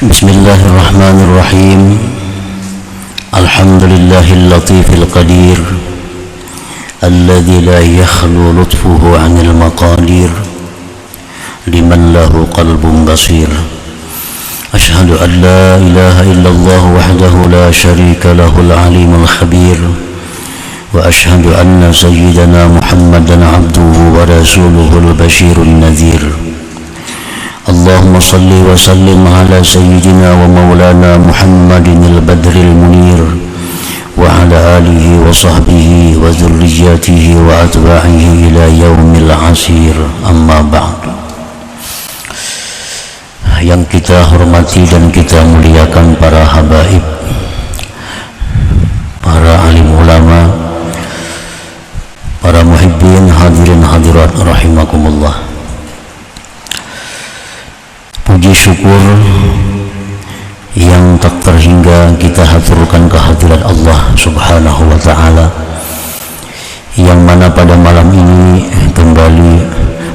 Bismillahirrahmanirrahim. Alhamdulillahil latifil qadir alladzi la yakhlu lutfuhu 'anil maqadir liman lahu qalbun basir. Ashhadu an la ilaha illallah wahdahu la syarika lahul alimul khabir. Wa ashhadu anna sayyidana Muhammadan 'abduhu wa rasuluhul basyirun nadhir. Allahumma salli wa sallim ala sayyidina wa maulana Muhammadin al-badril munir wa ala alihi wa sahbihi wa dhurriyyatihi wa atba'ihi ila yaumil asir, amma ba'd. Yang kita hormati dan kita muliakan para habaib, para alim ulama, para muhibbin, hadirin hadirat rahimakumullah. Puji syukur yang tak terhingga kita haturkan kehadirat Allah subhanahu wa ta'ala, yang mana pada malam ini kembali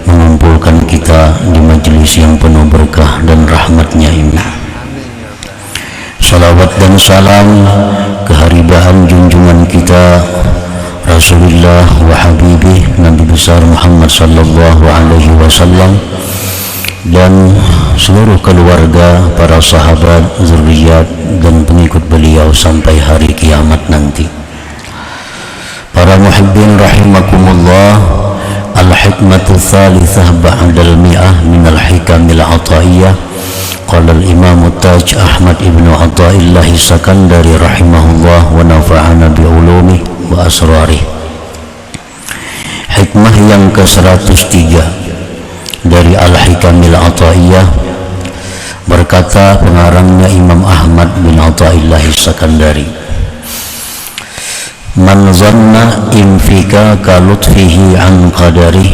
mengumpulkan kita di majelis yang penuh berkah dan rahmatnya ini. Salawat dan salam keharibahan junjungan kita Rasulullah wa Habibih Nabi besar Muhammad sallallahu alaihi wasallam dan seluruh keluarga, para sahabat, zuriat dan pengikut beliau sampai hari kiamat nanti. Para muhibbin rahimakumullah, al-hikmatu thalithah ba'dal mi'ah minal hikamil ataiyah. Qala al-imam Taj Ahmad ibnu Athaillah Sakandari rahimahullah wa nafa'ana bi'ulumih wa asrarih. Hikmah yang ke-103 dari Al-Hikamil Athaiyah, berkata pengarangnya Imam Ahmad bin Athaillah Sakandari, man zanna infika ka lutfihi an qadari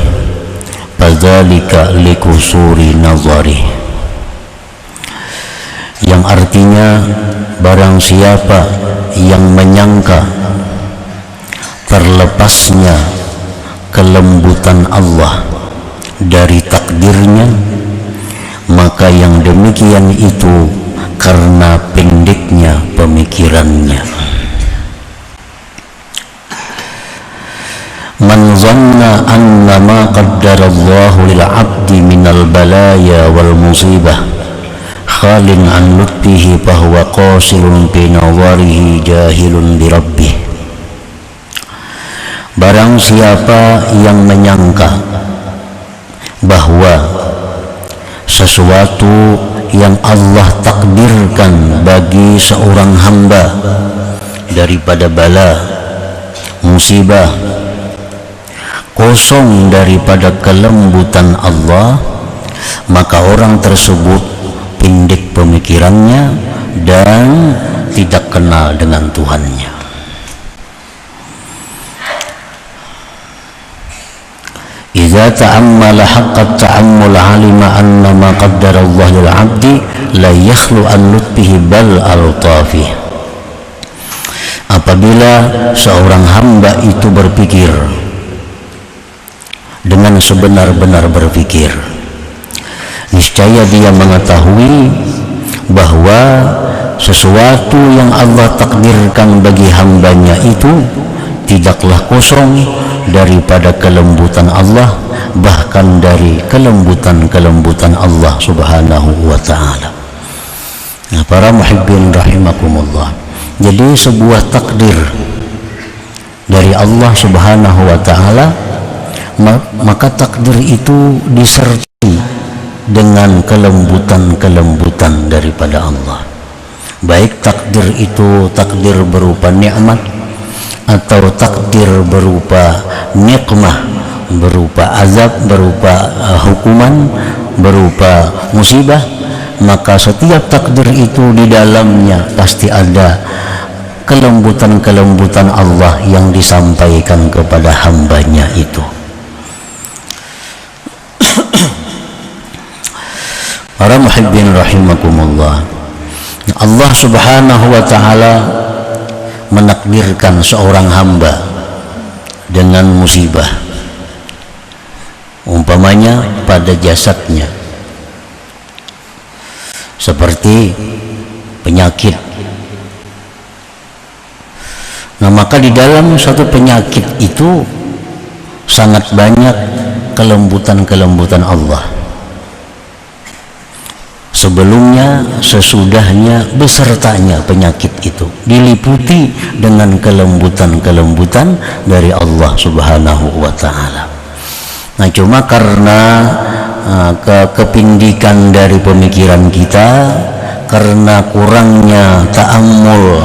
fadzalika likusuri nazari, yang artinya barang siapa yang menyangka terlepasnya kelembutan Allah dari takdirnya, maka yang demikian itu karena pendeknya pemikirannya. Man zanna anna ma qaddarallahu lil 'abdi minal balaya wal musibah khalin an lutfihi fahuwa qasilun bi nawarihi jahilun bi rabbih. Barang siapa yang menyangka bahwa sesuatu yang Allah takdirkan bagi seorang hamba daripada bala, musibah, kosong daripada kelembutan Allah, maka orang tersebut pendek pemikirannya dan tidak kenal dengan Tuhannya. Idza ta'ammala haqqat ta'ammul 'alima anna ma qaddara Allah lil 'abdi la yakhlu an lutfihi bal al-tafih. Apabila seorang hamba itu berpikir dengan sebenar-benar berpikir, niscaya dia mengetahui bahwa sesuatu yang Allah takdirkan bagi hambanya itu tidaklah kosong daripada kelembutan Allah, bahkan dari kelembutan-kelembutan Allah subhanahu wa ta'ala. Nah, para muhibbin rahimakumullah, jadi sebuah takdir dari Allah subhanahu wa ta'ala, maka takdir itu disertai dengan kelembutan-kelembutan daripada Allah. Baik takdir itu takdir berupa nikmat atau takdir berupa nikmah, berupa azab, berupa hukuman, berupa musibah, maka setiap takdir itu di dalamnya pasti ada kelembutan-kelembutan Allah yang disampaikan kepada hambanya itu. Para muhibbin rahimakumullah, Allah subhanahu wa ta'ala menakdirkan seorang hamba dengan musibah, umpamanya pada jasadnya, seperti penyakit. Nah, maka di dalam suatu penyakit itu sangat banyak kelembutan-kelembutan Allah. Sebelumnya, sesudahnya, besertanya penyakit itu diliputi dengan kelembutan-kelembutan dari Allah Subhanahu wa ta'ala. Nah, cuma karena kepindikan dari pemikiran kita, karena kurangnya ta'ammul,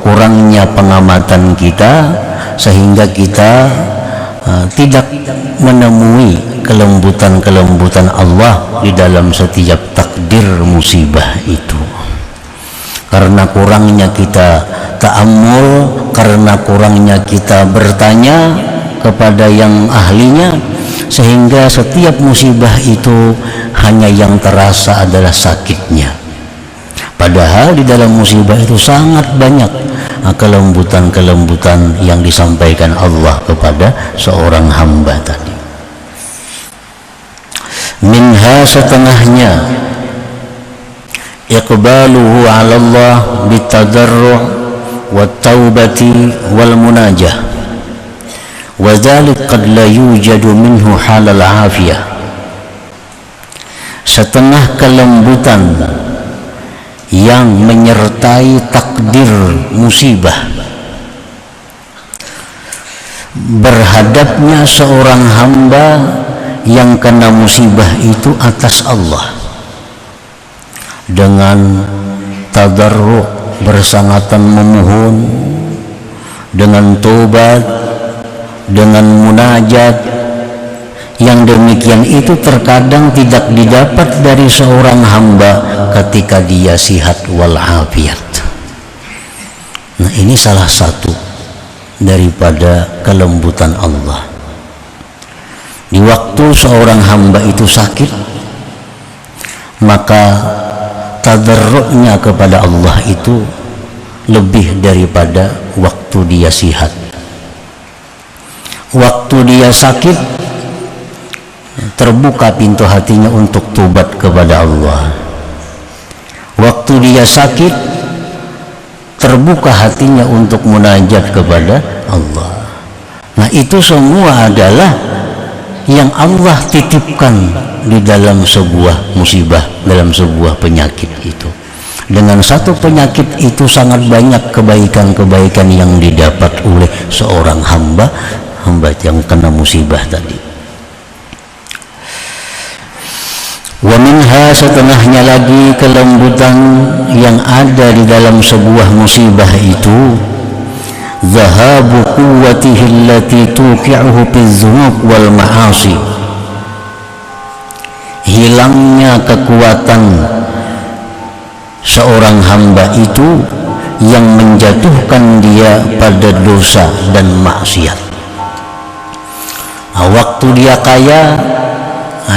kurangnya pengamatan kita, sehingga kita tidak menemui kelembutan-kelembutan Allah di dalam setiap takdir musibah itu. Karena kurangnya kita ta'ammul, karena kurangnya kita bertanya kepada yang ahlinya, sehingga setiap musibah itu hanya yang terasa adalah sakitnya. Padahal di dalam musibah itu sangat banyak kelembutan-kelembutan yang disampaikan Allah kepada seorang hamba tadi. Minha, setengahnya, iqbaluhu 'ala Allah bitadarru' wat-taubati wal munajah, wa dzalik qad la yujadu minhu halal 'afiyah. Setengah kelembutan yang menyertai takdir musibah, berhadapnya seorang hamba yang kena musibah itu atas Allah dengan tadarru', bersangatan memohon, dengan tobat, dengan munajat. Yang demikian itu terkadang tidak didapat dari seorang hamba ketika dia sihat walafiat. Nah, ini salah satu daripada kelembutan Allah. Di waktu seorang hamba itu sakit, maka tadarru'nya kepada Allah itu lebih daripada waktu dia sihat. Waktu dia sakit, terbuka pintu hatinya untuk tobat kepada Allah. Waktu dia sakit, terbuka hatinya untuk munajat kepada Allah. Nah, itu semua adalah yang Allah titipkan di dalam sebuah musibah, dalam sebuah penyakit itu. Dengan satu penyakit itu sangat banyak kebaikan-kebaikan yang didapat oleh seorang hamba yang kena musibah tadi. Wa minha, setengahnya lagi kelembutan yang ada di dalam sebuah musibah itu, zahabu quwwatihi allati tuqi'uhu bidzunub wal ma'asi, hilangnya kekuatan seorang hamba itu yang menjatuhkan dia pada dosa dan maksiat. Nah, waktu dia kaya,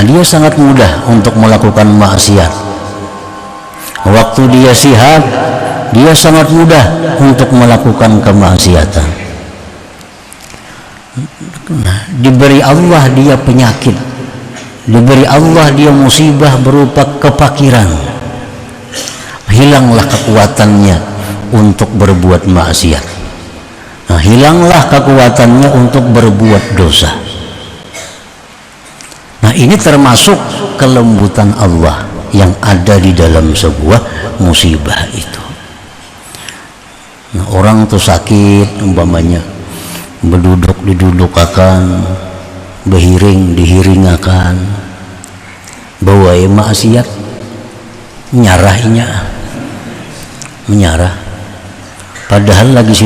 dia sangat mudah untuk melakukan maksiat. Waktu dia sehat, dia sangat mudah untuk melakukan kemaksiatan. Nah, diberi Allah dia penyakit, diberi Allah dia musibah berupa kepakiran, hilanglah kekuatannya untuk berbuat maksiat. Nah, hilanglah kekuatannya untuk berbuat dosa. Nah, ini termasuk kelembutan Allah yang ada di dalam sebuah musibah itu. Nah, orang tuh sakit, umpamanya berduduk didudukakan, berhiring dihiringakan, bawa maksiat, menyarah. Padahal lagi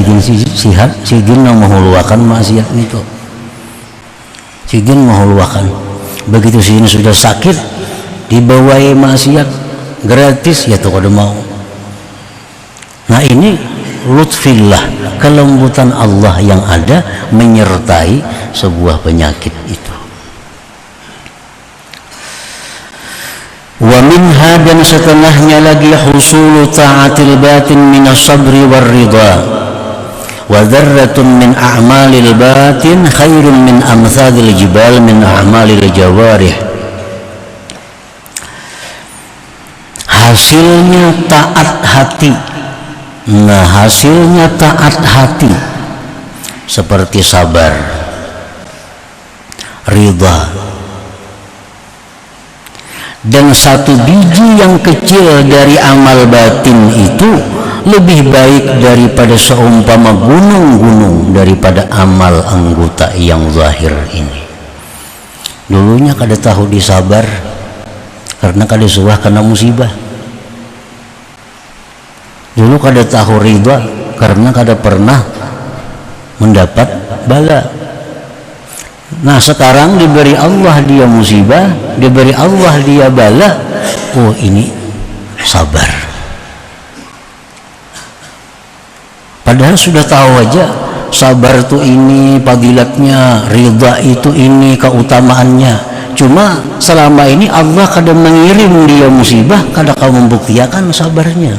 sihat, sidin menghuluakan maksiat itu. Sidin menghuluakan. Begitu sini sudah sakit, dibawai maksiat gratis, ya tuh kada mau. Nah, ini lutfillah, kelembutan Allah yang ada menyertai sebuah penyakit itu. Wa minha, dan setengahnya lagi, husulu ta'atil batin minas sabri war ridha, wa dzarratun min a'malil batin khairun min amsalil jibal min a'malil jawarih. hasilnya taat hati. Nah, hasilnya taat hati seperti sabar, ridha. Dan satu biji yang kecil dari amal batin itu lebih baik daripada seumpama gunung-gunung daripada amal anggota yang zahir ini. Dulunya kada tahu disabar karena kada suah kena musibah. Dulu kada tahu ridha karena kada pernah mendapat bala. Nah, sekarang diberi Allah dia musibah, diberi Allah dia bala. Oh, ini sabar. Padahal sudah tahu aja sabar itu ini fadilatnya, ridha itu ini keutamaannya. Cuma selama ini Allah kadang mengirim dia musibah, kadang kau membuktikan sabarnya.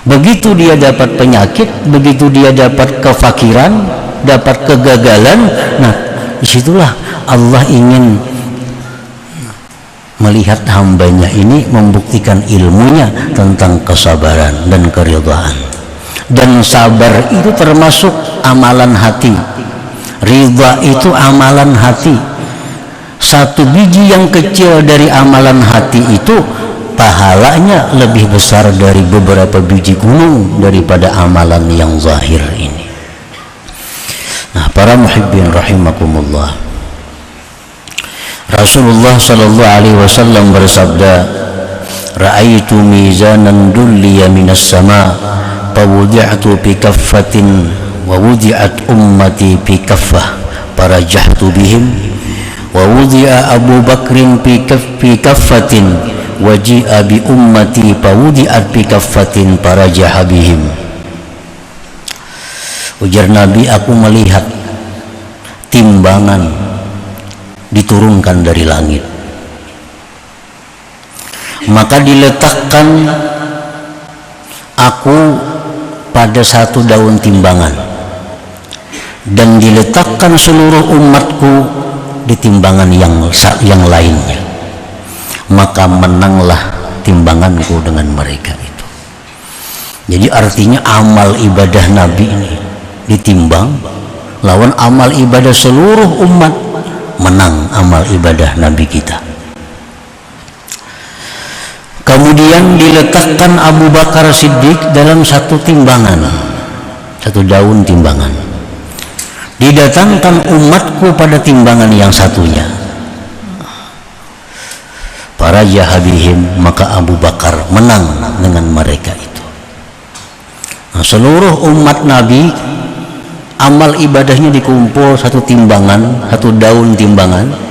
Begitu dia dapat penyakit, begitu dia dapat kefakiran, dapat kegagalan, nah disitulah Allah ingin melihat hambanya ini membuktikan ilmunya tentang kesabaran dan keridhaan. Dan sabar itu termasuk amalan hati, ridha itu amalan hati. Satu biji yang kecil dari amalan hati itu pahalanya lebih besar dari beberapa biji gunung daripada amalan yang zahir ini. Nah, para muhibbin rahimakumullah, Rasulullah sallallahu alaihi wasallam bersabda, "Ra'aitu mizanan dulliya minas sama, fawudi'tu bi kaffatin wa wudi'at ummati bi kaffah, farajahtu bihim, wa wudi'a Abu Bakrin bi kaffatin waji'a bi ummati fawudi'at bi kaffatin farajaha bihim." Ujar Nabi, aku melihat timbangan diturunkan dari langit, maka diletakkan aku pada satu daun timbangan dan diletakkan seluruh umatku di timbangan yang lainnya, maka menanglah timbanganku dengan mereka itu. Jadi artinya amal ibadah Nabi ini ditimbang lawan amal ibadah seluruh umat, menang amal ibadah Nabi kita. Kemudian diletakkan Abu Bakar Siddiq dalam satu timbangan, satu daun timbangan. Didatangkan umatku pada timbangan yang satunya. Para jahabihim, maka Abu Bakar menang dengan mereka itu. Nah, seluruh umat Nabi amal ibadahnya dikumpul satu timbangan, satu daun timbangan.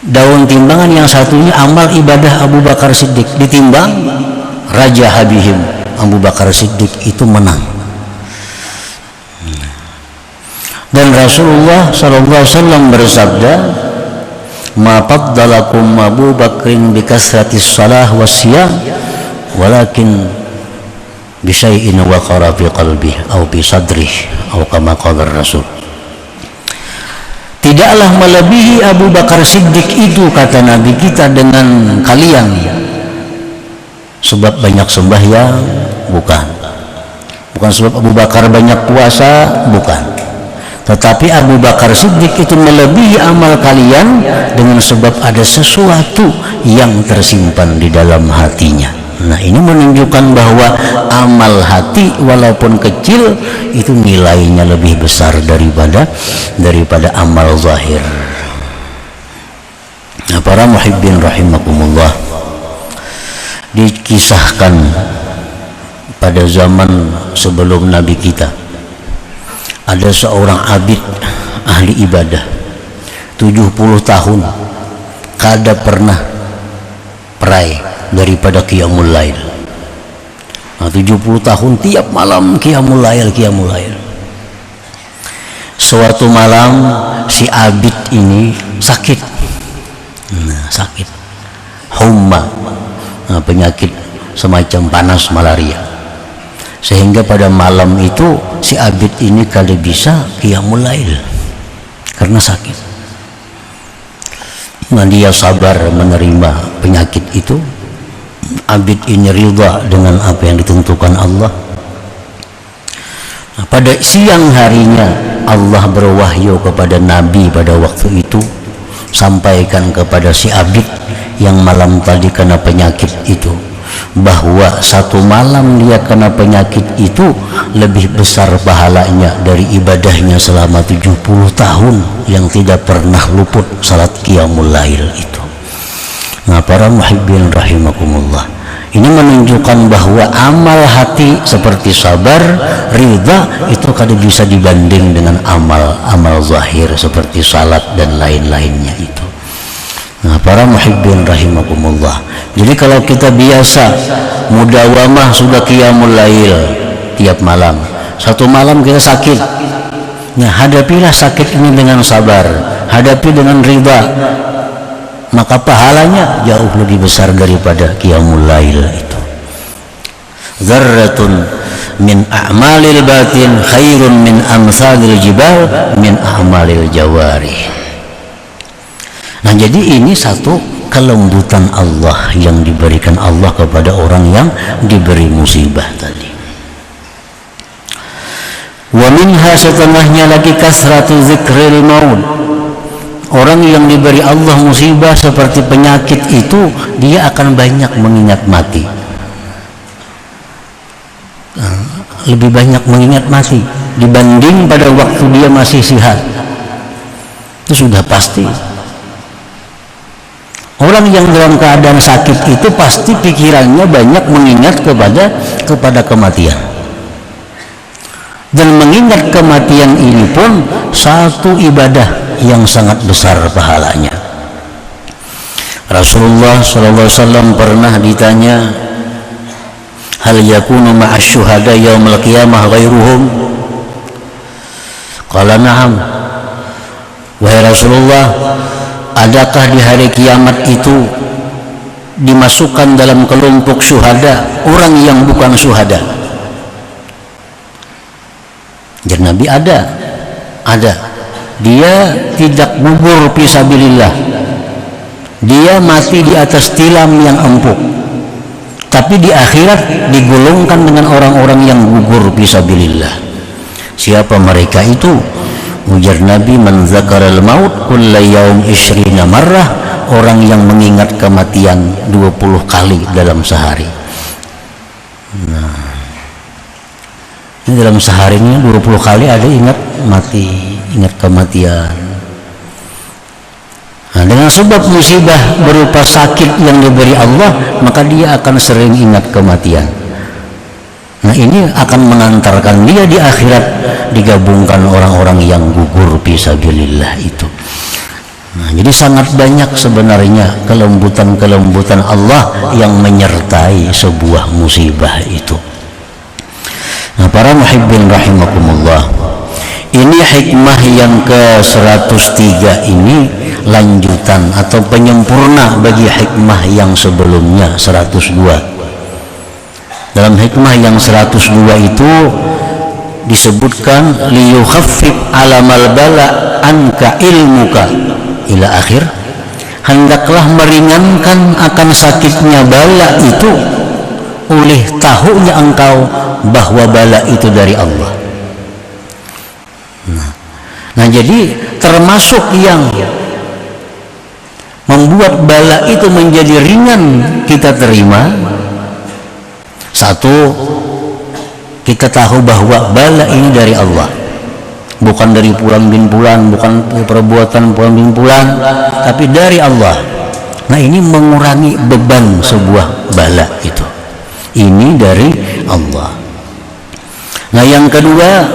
Daun timbangan yang satunya amal ibadah Abu Bakar Siddiq, ditimbang Raja Habihim, Abu Bakar Siddiq itu menang. Dan Rasulullah SAW bersabda, "Ma faddalakum Abu Bakrin bi kasratis salah wassiyam, walakin bi syai'in waqara fi qalbihi aw fi sadrihi aw kama qala Rasul." Tidaklah melebihi Abu Bakar Siddiq itu, kata Nabi kita, dengan kalian sebab banyak sembahyang, bukan sebab Abu Bakar banyak puasa, bukan, tetapi Abu Bakar Siddiq itu melebihi amal kalian dengan sebab ada sesuatu yang tersimpan di dalam hatinya. Nah, ini menunjukkan bahwa amal hati walaupun kecil itu nilainya lebih besar daripada amal zahir. Nah, para muhibbin rahimakumullah, dikisahkan pada zaman sebelum Nabi kita ada seorang abid ahli ibadah 70 tahun kada pernah perai daripada qiyamul lail. Nah, 70 tahun tiap malam qiyamul lail. Suatu malam si abid ini sakit. Sakit humma, penyakit semacam panas malaria, sehingga pada malam itu si abid ini kada bisa qiyamul lail karena sakit. Nah, dia sabar menerima penyakit itu abid ini ridha dengan apa yang ditentukan Allah. Nah, pada siang harinya Allah berwahyu kepada Nabi pada waktu itu, sampaikan kepada si abid yang malam tadi kena penyakit itu, bahwa satu malam dia kena penyakit itu lebih besar pahalanya dari ibadahnya selama 70 tahun yang tidak pernah luput salat qiyamul lail itu. Nah, para muhibbin rahimakumullah, ini menunjukkan bahwa amal hati seperti sabar, ridha itu kada bisa dibanding dengan amal zahir seperti salat dan lain-lainnya itu. Nah, para muhibbin rahimakumullah, jadi kalau kita biasa mudawamah sudah qiyamul lail tiap malam, satu malam kita sakit, nah hadapilah sakit ini dengan sabar, hadapi dengan ridha, maka pahalanya jauh lebih besar daripada qiyamul lail itu. Dzarratun min a'malil batin khairun min amsalil jibal min a'malil jawarih. Nah, jadi ini satu kelembutan Allah yang diberikan Allah kepada orang yang diberi musibah tadi. Wa minha, setengahnya lagi, kasratu zikril maut. Orang yang diberi Allah musibah seperti penyakit itu, dia akan banyak mengingat mati. Lebih banyak mengingat mati dibanding pada waktu dia masih sehat. Itu sudah pasti. Orang yang dalam keadaan sakit itu pasti pikirannya banyak mengingat kepada kematian. Dan mengingat kematian ini pun satu ibadah yang sangat besar pahalanya. Rasulullah SAW pernah ditanya, hal yakunu ma'as syuhada yaumil qiyamah ghairuhum? Qala na'am. Wahai Rasulullah, adakah di hari kiamat itu dimasukkan dalam kelompok syuhada orang yang bukan syuhada? Jadi Nabi ada. Dia tidak gugur fisabilillah, dia mati di atas tilam yang empuk, tapi di akhirat digolongkan dengan orang-orang yang gugur fisabilillah. Siapa mereka itu? Ujar Nabi, man zakaral maut kulla yaum 20 marrah, orang yang mengingat kematian 20 kali dalam sehari. Nah, ini dalam sehari ini 20 kali ada ingat mati, ingat kematian. Nah, dengan sebab musibah berupa sakit yang diberi Allah, maka dia akan sering ingat kematian. Nah, ini akan mengantarkan dia di akhirat digabungkan orang-orang yang gugur fisabilillah itu. Nah, jadi sangat banyak sebenarnya kelembutan-kelembutan Allah yang menyertai sebuah musibah itu. Nah, para muhibbin rahimakumullah, ini hikmah yang ke-103 ini lanjutan atau penyempurna bagi hikmah yang sebelumnya 102. Dalam hikmah yang 102 itu disebutkan liyukhaffif alamal bala anka ilmuka ila akhir, hendaklah meringankan akan sakitnya bala itu oleh tahunya engkau bahwa bala itu dari Allah. Nah, jadi termasuk yang membuat bala itu menjadi ringan kita terima, satu, kita tahu bahwa bala ini dari Allah, bukan dari Fulan bin Fulan, bukan perbuatan Fulan bin Fulan, tapi dari Allah. Nah, ini mengurangi beban sebuah bala itu. Ini dari Allah. Nah, yang kedua,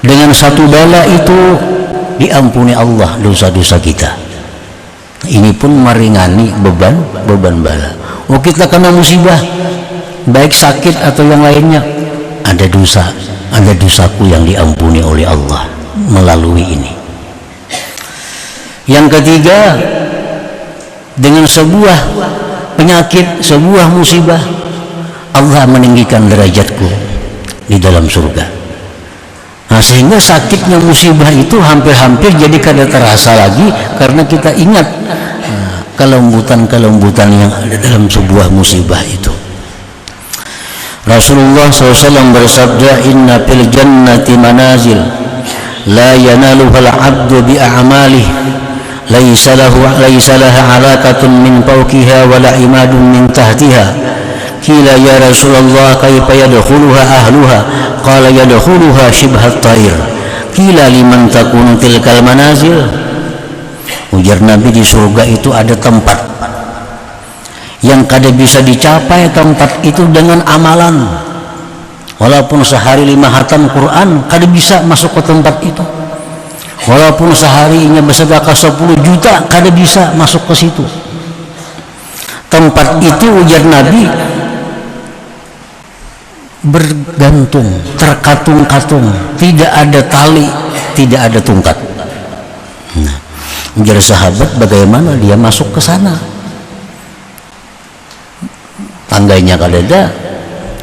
dengan satu bala itu diampuni Allah dosa-dosa kita. Ini pun meringangi beban bala. Oh, kita kena musibah, baik sakit atau yang lainnya, ada dosaku yang diampuni oleh Allah melalui ini. Yang ketiga, dengan sebuah penyakit, sebuah musibah, Allah meninggikan derajatku di dalam surga. Nah, sehingga sakitnya musibah itu hampir-hampir jadi kada terasa lagi karena kita ingat kelembutan-kelembutan yang ada dalam sebuah musibah itu. Rasulullah SAW bersabda, inna fil jannati manazil la yanaluhal abdu bi a'malih laisa laha alaqatun min fawqiha wala imadun min tahtiha. Qila ya Rasulullah kaifa yadkhuluha ahluha? Qala yadkhuluha shibhat ta'ir. Qila liman takunu tilkal manazil? Ujar Nabi, di surga itu ada tempat yang kada bisa dicapai tempat itu dengan amalan. Walaupun sehari 5 khatam Quran kada bisa masuk ke tempat itu. Walaupun seharinya bersedekah 10 juta kada bisa masuk ke situ. Tempat itu ujar Nabi bergantung, terkatung-katung, tidak ada tali, tidak ada tungkat. Nah, ujar sahabat, bagaimana dia masuk ke sana? Tangganya kada ada,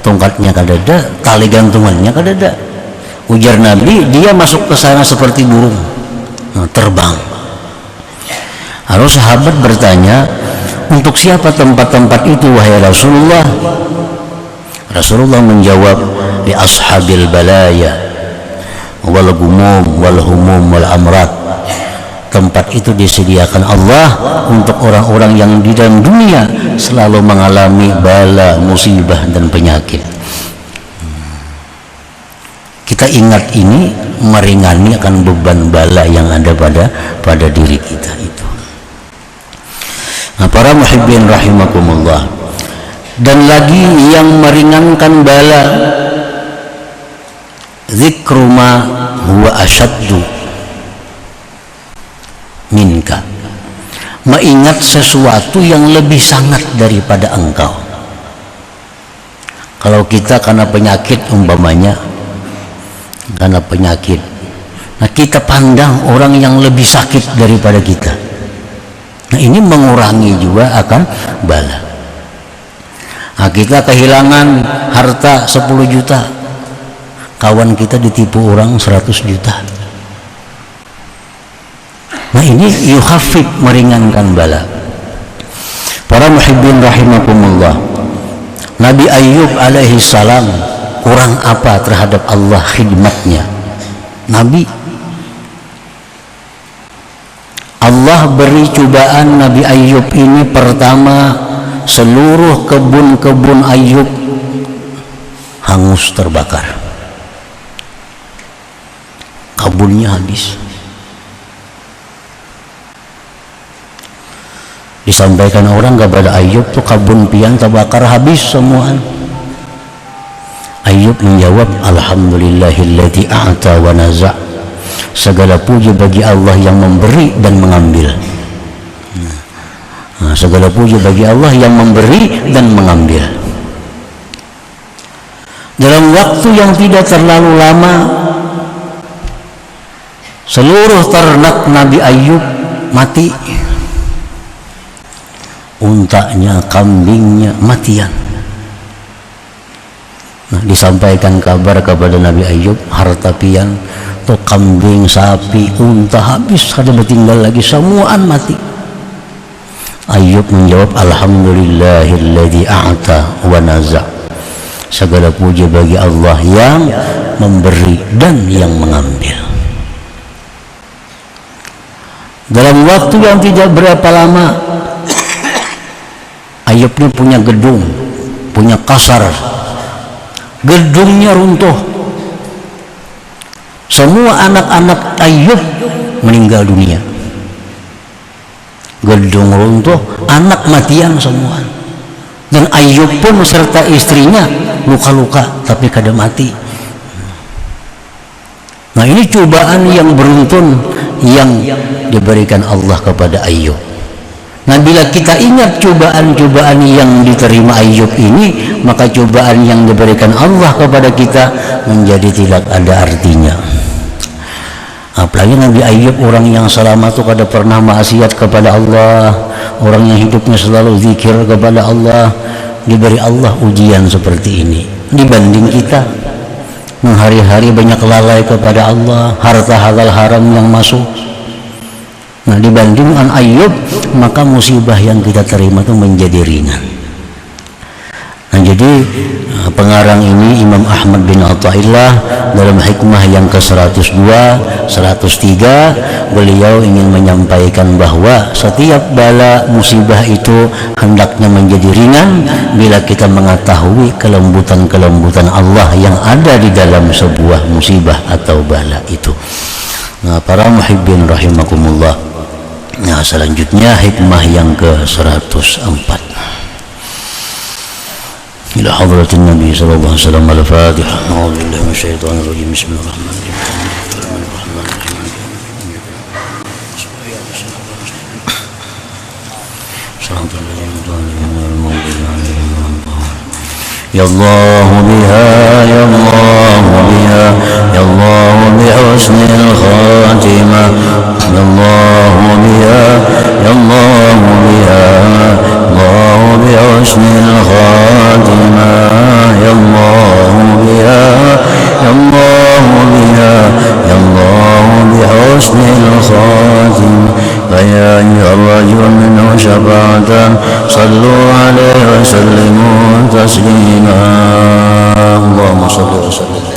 tungkatnya kada ada, tali gantungannya kada ada. Ujar Nabi, dia masuk ke sana seperti burung, terbang. Lalu sahabat bertanya, untuk siapa tempat-tempat itu wahai Rasulullah? Rasulullah menjawab, li ashabil balaya wal gumum wal humum wal amrat. Tempat itu disediakan Allah untuk orang-orang yang di dalam dunia selalu mengalami bala, musibah dan penyakit. Kita ingat ini meringani akan beban bala yang ada pada diri kita itu. Nah, para muhibbin rahimakumullah. Dan lagi yang meringankan bala, zikru ma huwa asyaddu minka, mengingat sesuatu yang lebih sangat daripada engkau. Kalau kita karena penyakit umpamanya, karena penyakit, nah kita pandang orang yang lebih sakit daripada kita. Nah, ini mengurangi juga akan bala. Nah, kita kehilangan harta 10 juta, kawan kita ditipu orang 100 juta. Nah, ini yukhafif, meringankan bala. Para muhibbin rahimakumullah, Nabi Ayyub alaihi salam kurang apa terhadap Allah khidmatnya? Nabi, Allah beri cobaan Nabi Ayyub ini. Pertama, seluruh kebun-kebun Ayyub hangus terbakar, kebunnya habis. Disampaikan orang kepada Ayyub tuh kebun pian terbakar habis semua. Ayyub menjawab, alhamdulillahilladzi a'ta wa naza'. Segala puji bagi Allah yang memberi dan mengambil. Nah, segala puji bagi Allah yang memberi dan mengambil. Dalam waktu yang tidak terlalu lama, seluruh ternak Nabi Ayyub mati. Untanya, kambingnya matian. Nah, disampaikan kabar kepada Nabi Ayyub, harta pian, tuh kambing, sapi, unta habis, kada tinggal lagi, semuaan mati. Ayyub menjawab, alhamdulillahilladzi a'ta wa naza'. Segala puji bagi Allah yang memberi dan yang mengambil. Dalam waktu yang tidak berapa lama, Ayyub ini punya gedung, punya kasar, gedungnya runtuh. Semua anak-anak Ayyub meninggal dunia. Gedung runtuh, anak matian semua. Dan Ayyub pun serta istrinya luka-luka tapi kada mati. Nah, ini cobaan yang beruntun yang diberikan Allah kepada Ayyub. Nah, bila kita ingat cobaan-cobaan yang diterima Ayyub ini, maka cobaan yang diberikan Allah kepada kita menjadi tidak ada artinya. Apalagi Nabi Ayyub orang yang selamat itu kada pernah maksiat kepada Allah, orang yang hidupnya selalu zikir kepada Allah, diberi Allah ujian seperti ini. Dibanding kita hari-hari banyak lalai kepada Allah, harta halal haram yang masuk. Nah, dibandingkan Ayub, maka musibah yang kita terima itu menjadi ringan. Nah, jadi pengarang ini Imam Ahmad bin Athaillah dalam hikmah yang ke-102, 103, beliau ingin menyampaikan bahwa setiap bala musibah itu hendaknya menjadi ringan bila kita mengetahui kelembutan-kelembutan Allah yang ada di dalam sebuah musibah atau bala itu. Nah, para muhibbin rahimakumullah. Nah, selanjutnya hikmah yang ke-104. إلى حضرة النبي صلى الله عليه وسلم الفاتحة. أعوذ بالله من الشيطان الرجيم. بسم الله الرحمن الرحيم. صراط الذين أنعمت عليهم غير المغضوب عليهم ولا الضالين. يا الله بها يا الله بها يا الله بحسن الخاتمة يا الله بها يا الله بها الله بحسن الخاتمة يا الله بها يا الله بها يا الله بحسن الخاتمة فيا أيها الرجل منه شفاعة صلوا عليه وسلموا تسليما اللهم صل وسلم